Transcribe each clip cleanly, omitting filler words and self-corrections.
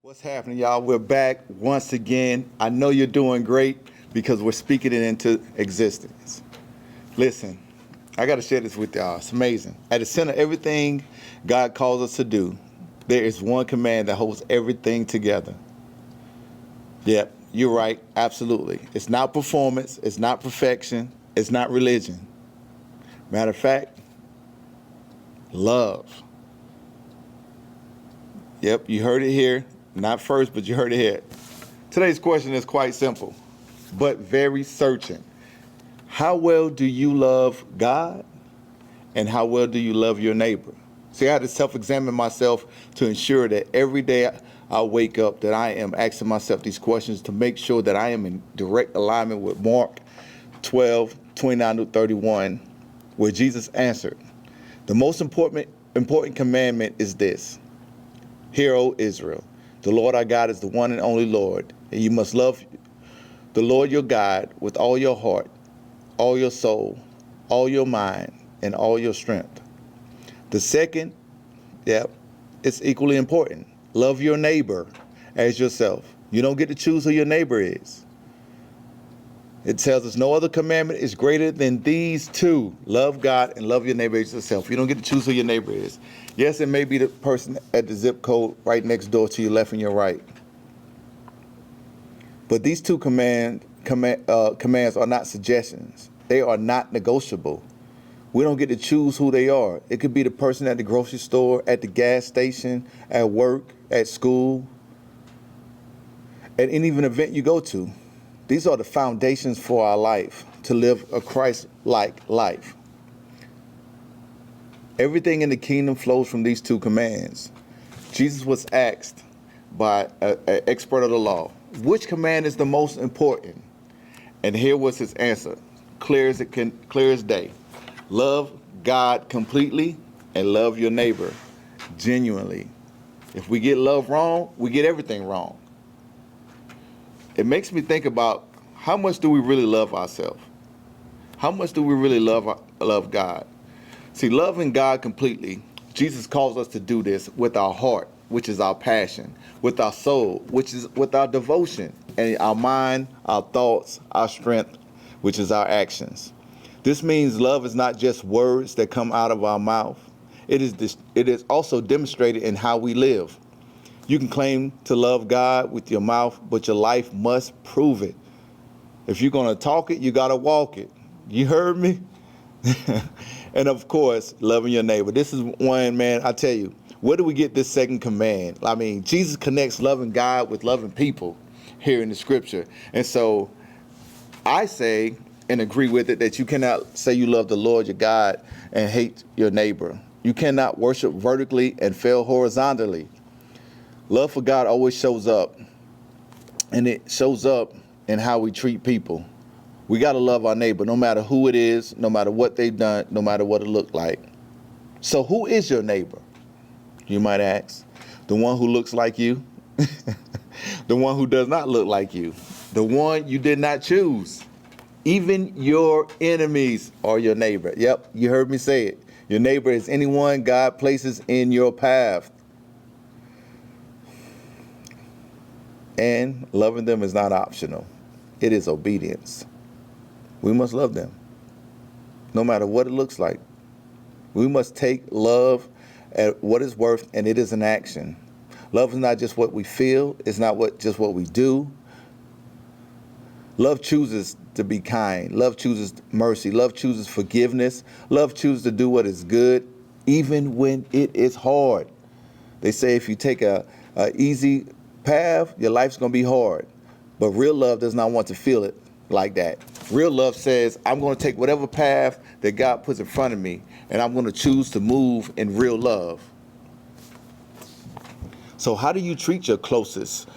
What's happening, y'all? We're back once again. I know you're doing great because we're speaking it into existence. Listen, I got to share this with y'all. It's amazing. At the center of everything God calls us to do, there is one command that holds everything together. Yep, you're right. Absolutely. It's not performance. It's not perfection. It's not religion. Matter of fact, love. Yep, you heard it here. Not first, but you heard it here. Today's question is quite simple, but very searching. How well do you love God? And how well do you love your neighbor? See, I had to self-examine myself to ensure that every day I wake up that I am asking myself these questions to make sure that I am in direct alignment with Mark 12:29-31, where Jesus answered, the most important commandment is this. Hear, O Israel, the Lord our God is the one and only Lord, and you must love the Lord your God with all your heart, all your soul, all your mind, and all your strength. The second, it's equally important. Love your neighbor as yourself. You don't get to choose who your neighbor is. It tells us no other commandment is greater than these two. Love God and love your neighbor as yourself. You don't get to choose who your neighbor is. Yes, it may be the person at the zip code right next door to your left and your right. But these two commands are not suggestions. They are not negotiable. We don't get to choose who they are. It could be the person at the grocery store, at the gas station, at work, at school, at any event you go to. These are the foundations for our life, to live a Christ-like life. Everything in the kingdom flows from these two commands. Jesus was asked by an expert of the law, which command is the most important? And here was his answer, clear as day. Love God completely and love your neighbor genuinely. If we get love wrong, we get everything wrong. It makes me think about how much do we really love ourselves? How much do we really love God? See, loving God completely, Jesus calls us to do this with our heart, which is our passion, with our soul, which is with our devotion, and our mind, our thoughts, our strength, which is our actions. This means love is not just words that come out of our mouth. It is also demonstrated in how we live. You can claim to love God with your mouth, but your life must prove it. If you're going to talk it, you got to walk it. You heard me? And of course, loving your neighbor. This is one, man, I tell you, where do we get this second command? I mean, Jesus connects loving God with loving people here in the scripture. And so I say and agree with it that you cannot say you love the Lord your God and hate your neighbor. You cannot worship vertically and fail horizontally. Love for God always shows up, and it shows up in how we treat people. We got to love our neighbor, no matter who it is, no matter what they've done, no matter what it looked like. So who is your neighbor? You might ask. The one who looks like you? The one who does not look like you? The one you did not choose? Even your enemies are your neighbor. Yep, you heard me say it. Your neighbor is anyone God places in your path. And loving them is not optional. It is obedience. We must love them, no matter what it looks like. We must take love at what it's worth, and it is an action. Love is not just what we feel. It's not just what we do. Love chooses to be kind. Love chooses mercy. Love chooses forgiveness. Love chooses to do what is good, even when it is hard. They say if you take a easy path, your life's going to be hard. But real love does not want to feel it like that. Real love says, I'm going to take whatever path that God puts in front of me, and I'm going to choose to move in real love. So how do you treat your closest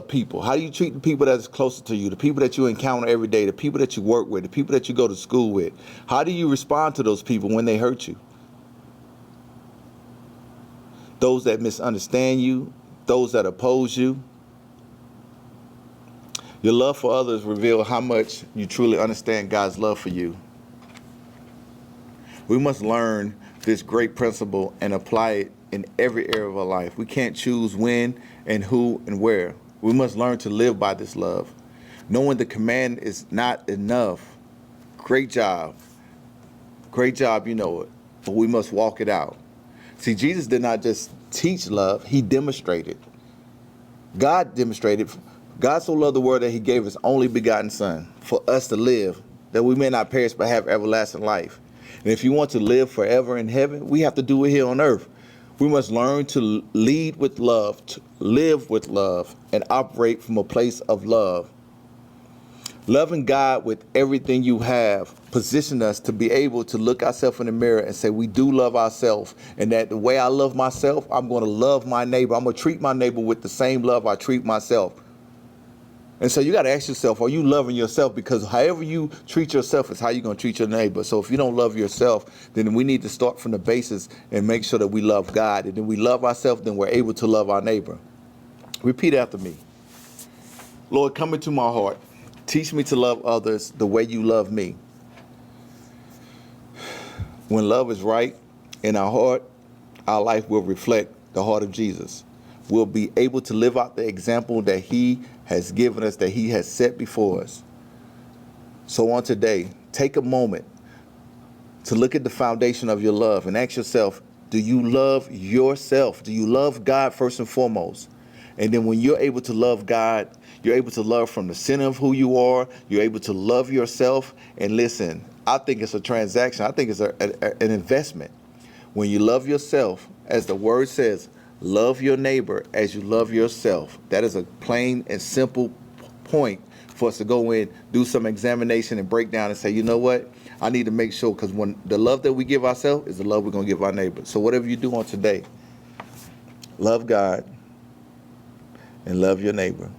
people? How do you treat the people that's closest to you, the people that you encounter every day, the people that you work with, the people that you go to school with? How do you respond to those people when they hurt you? Those that misunderstand you, those that oppose you. Your love for others reveals how much you truly understand God's love for you. We must learn this great principle and apply it in every area of our life. We can't choose when and who and where. We must learn to live by this love. Knowing the command is not enough. Great job. Great job, you know it. But we must walk it out. See, Jesus did not just teach love, he demonstrated. God demonstrated. God so loved the world that he gave his only begotten son for us to live, that we may not perish but have everlasting life. And if you want to live forever in heaven, we have to do it here on earth. We must learn to lead with love, to live with love, and operate from a place of love. Loving God with everything you have position us to be able to look ourselves in the mirror and say we do love ourselves, and that the way I love myself, I'm going to love my neighbor. I'm going to treat my neighbor with the same love I treat myself. And so you got to ask yourself, are you loving yourself? Because however you treat yourself is how you're going to treat your neighbor. So if you don't love yourself, then we need to start from the basis and make sure that we love God. And then we love ourselves, then we're able to love our neighbor. Repeat after me. Lord, come into my heart. Teach me to love others the way you love me. When love is right in our heart, our life will reflect the heart of Jesus. We'll be able to live out the example that he has given us, that he has set before us. So on today, take a moment to look at the foundation of your love and ask yourself, do you love yourself? Do you love God first and foremost? And then when you're able to love God, you're able to love from the center of who you are. You're able to love yourself. And listen, I think it's a transaction. I think it's an investment. When you love yourself, as the word says, love your neighbor as you love yourself. That is a plain and simple point for us to go in, do some examination and break down and say, you know what? I need to make sure, because when the love that we give ourselves is the love we're going to give our neighbor. So whatever you do on today, love God and love your neighbor.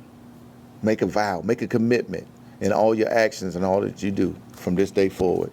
Make a vow, make a commitment in all your actions and all that you do from this day forward.